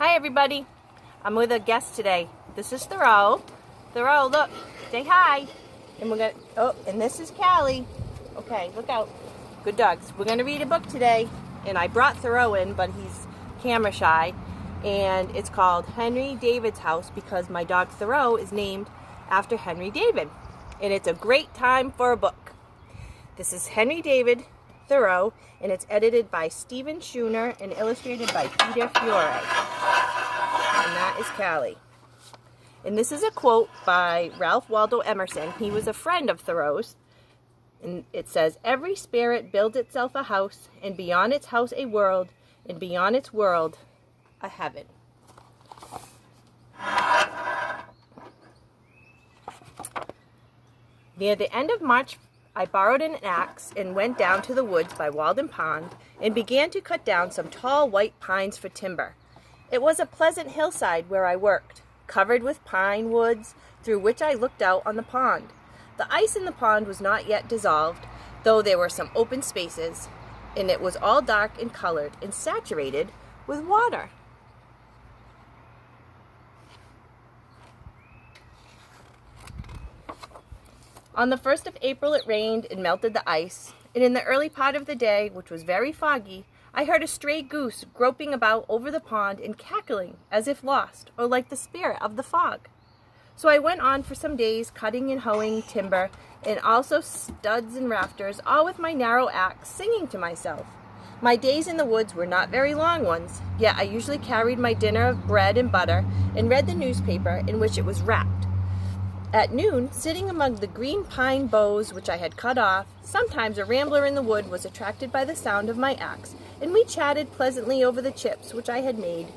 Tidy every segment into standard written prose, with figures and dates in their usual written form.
Hi everybody, I'm with a guest today. This is Thoreau. Thoreau, look, say hi. And and this is Callie. Okay, look out. Good dogs. We're gonna read a book today, and I brought Thoreau in, but he's camera shy. And it's called Henry David's House because my dog Thoreau is named after Henry David. And it's a great time for a book. This is Henry Thoreau, and it's edited by Schnur and illustrated by Fiore. And that is Callie. And this is a quote by Ralph Waldo Emerson. He was a friend of Thoreau's. And it says, "Every spirit builds itself a house, and beyond its house a world, and beyond its world a heaven." Near the end of March, I borrowed an axe and went down to the woods by Walden Pond and began to cut down some tall white pines for timber. It was a pleasant hillside where I worked, covered with pine woods through which I looked out on the pond. The ice in the pond was not yet dissolved, though there were some open spaces, and it was all dark and colored and saturated with water. On the 1st of April it rained and melted the ice, and in the early part of the day, which was very foggy, I heard a stray goose groping about over the pond and cackling as if lost, or like the spirit of the fog. So I went on for some days cutting and hoeing timber, and also studs and rafters, all with my narrow axe, singing to myself. My days in the woods were not very long ones, yet I usually carried my dinner of bread and butter and read the newspaper in which it was wrapped. At noon, sitting among the green pine boughs which I had cut off, sometimes a rambler in the wood was attracted by the sound of my axe, and we chatted pleasantly over the chips which I had made.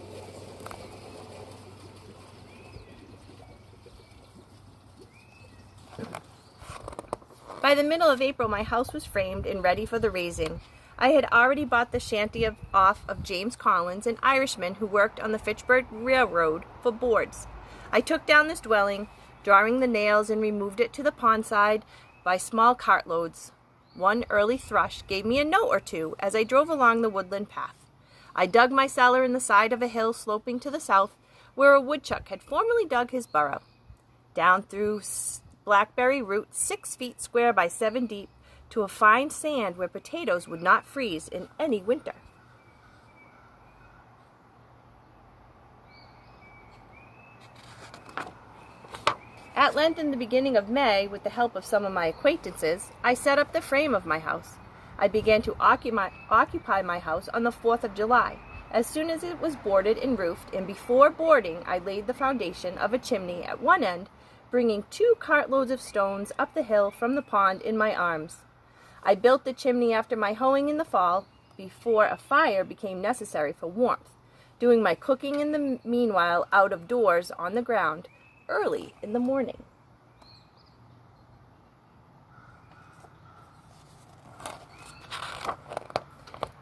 By the middle of April, my house was framed and ready for the raising. I had already bought the shanty off of James Collins, an Irishman who worked on the Fitchburg Railroad, for boards. I took down this dwelling, drawing the nails, and removed it to the pond side by small cartloads. One early thrush gave me a note or two as I drove along the woodland path. I dug my cellar in the side of a hill sloping to the south, where a woodchuck had formerly dug his burrow. Down through blackberry roots 6 feet square by 7 deep to a fine sand where potatoes would not freeze in any winter. At length, in the beginning of May, with the help of some of my acquaintances, I set up the frame of my house. I began to occupy my house on the 4th of July, as soon as it was boarded and roofed, and before boarding I laid the foundation of a chimney at one end, bringing 2 cartloads of stones up the hill from the pond in my arms. I built the chimney after my hoeing in the fall, before a fire became necessary for warmth, doing my cooking in the meanwhile out of doors on the ground, early in the morning.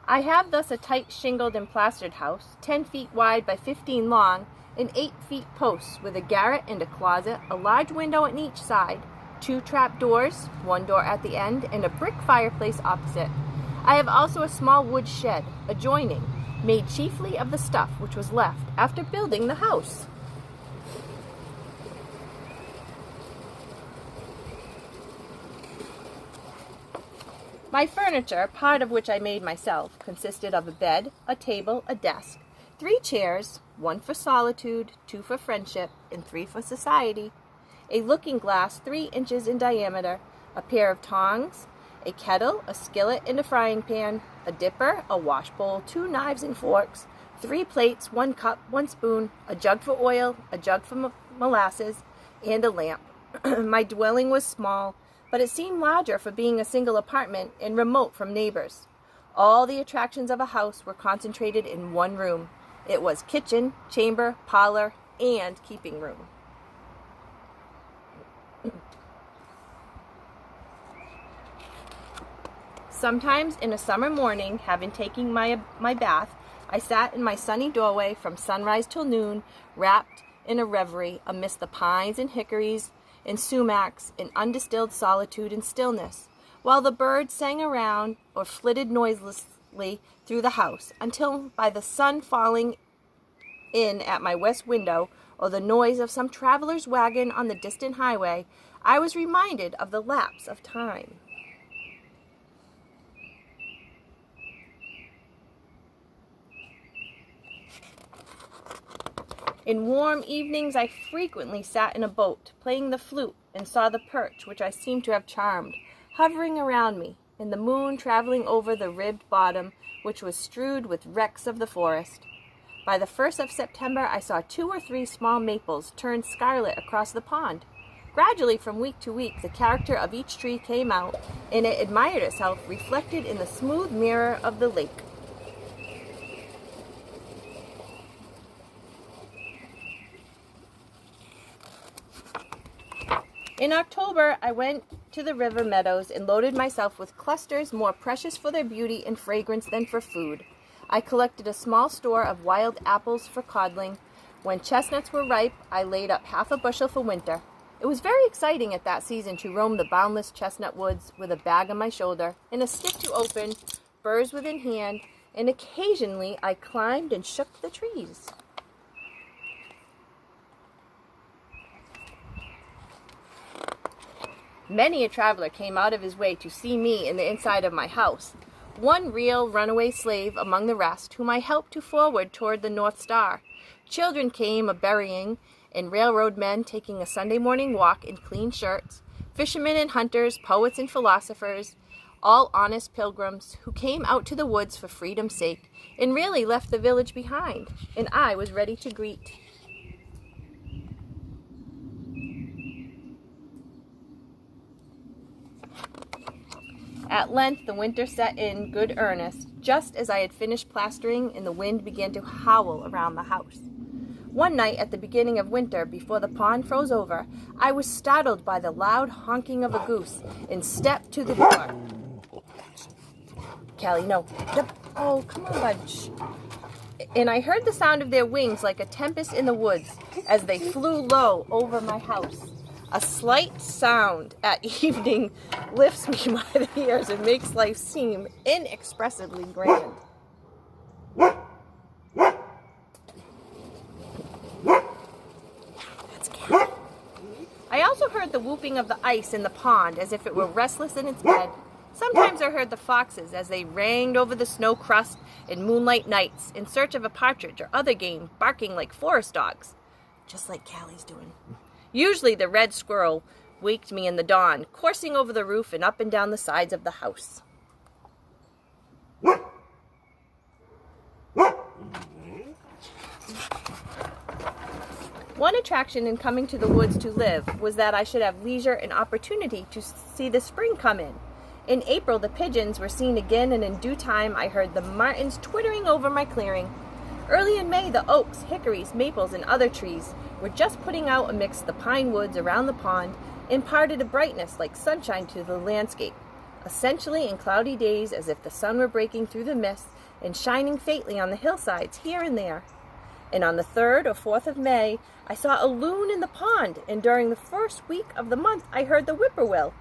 I have thus a tight shingled and plastered house, 10 feet wide by 15 long, and 8 feet posts, with a garret and a closet, a large window on each side, 2 trap doors, 1 door at the end, and a brick fireplace opposite. I have also a small wood shed adjoining, made chiefly of the stuff which was left after building the house. My furniture, part of which I made myself, consisted of a bed, a table, a desk, 3 chairs, 1 for solitude, 2 for friendship, and 3 for society, a looking glass 3 inches in diameter, a pair of tongs, a kettle, a skillet, and a frying pan, a dipper, a wash bowl, 2 knives and forks, 3 plates, 1 cup, 1 spoon, a jug for oil, a jug for molasses, and a lamp. My dwelling was small, but it seemed larger for being a single apartment and remote from neighbors. All the attractions of a house were concentrated in one room. It was kitchen, chamber, parlor, and keeping room. Sometimes in a summer morning, having taken my bath, I sat in my sunny doorway from sunrise till noon, wrapped in a reverie amidst the pines and hickories and sumacs in undistilled solitude and stillness, while the birds sang around or flitted noiselessly through the house, until by the sun falling in at my west window or the noise of some traveler's wagon on the distant highway, I was reminded of the lapse of time. In warm evenings, I frequently sat in a boat, playing the flute, and saw the perch, which I seemed to have charmed, hovering around me, and the moon traveling over the ribbed bottom, which was strewed with wrecks of the forest. By the 1st of September, I saw 2 or 3 small maples turn scarlet across the pond. Gradually, from week to week, the character of each tree came out, and it admired itself reflected in the smooth mirror of the lake. In October, I went to the river meadows and loaded myself with clusters more precious for their beauty and fragrance than for food. I collected a small store of wild apples for codling. When chestnuts were ripe, I laid up half a bushel for winter. It was very exciting at that season to roam the boundless chestnut woods with a bag on my shoulder and a stick to open, burrs within hand, and occasionally I climbed and shook the trees. Many a traveler came out of his way to see me in the inside of my house. One real runaway slave among the rest, whom I helped to forward toward the North Star. Children came a-berrying, and railroad men taking a Sunday morning walk in clean shirts, fishermen and hunters, poets and philosophers, all honest pilgrims who came out to the woods for freedom's sake, and really left the village behind, and I was ready to greet. At length the winter set in good earnest, just as I had finished plastering and the wind began to howl around the house. One night at the beginning of winter, before the pond froze over, I was startled by the loud honking of a goose and stepped to the door. Callie, no. Oh, come on, bud. Shh. And I heard the sound of their wings like a tempest in the woods as they flew low over my house. A slight sound at evening lifts me by the ears and makes life seem inexpressibly grand. That's Cat. I also heard the whooping of the ice in the pond as if it were restless in its bed. Sometimes I heard the foxes as they ranged over the snow crust in moonlight nights in search of a partridge or other game, barking like forest dogs, just like Callie's doing. Usually the red squirrel waked me in the dawn, coursing over the roof and up and down the sides of the house. One attraction in coming to the woods to live was that I should have leisure and opportunity to see the spring come in. In April, the pigeons were seen again, and in due time I heard the martins twittering over my clearing. Early in May, the oaks, hickories, maples, and other trees were just putting out amidst the pine woods around the pond, imparted a brightness like sunshine to the landscape, essentially in cloudy days as if the sun were breaking through the mist and shining faintly on the hillsides here and there. And on the 3rd or 4th of May, I saw a loon in the pond, and during the first week of the month, I heard the whippoorwill.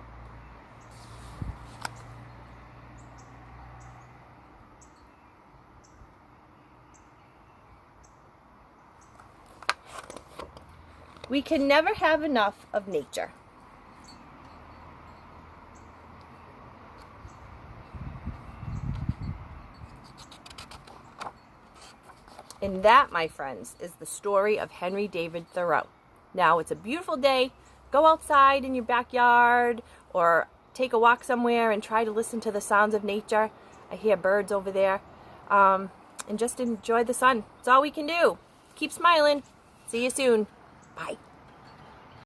We can never have enough of nature. And that, my friends, is the story of Henry David Thoreau. Now, it's a beautiful day. Go outside in your backyard or take a walk somewhere and try to listen to the sounds of nature. I hear birds over there. And just enjoy the sun. It's all we can do. Keep smiling. See you soon. Bye.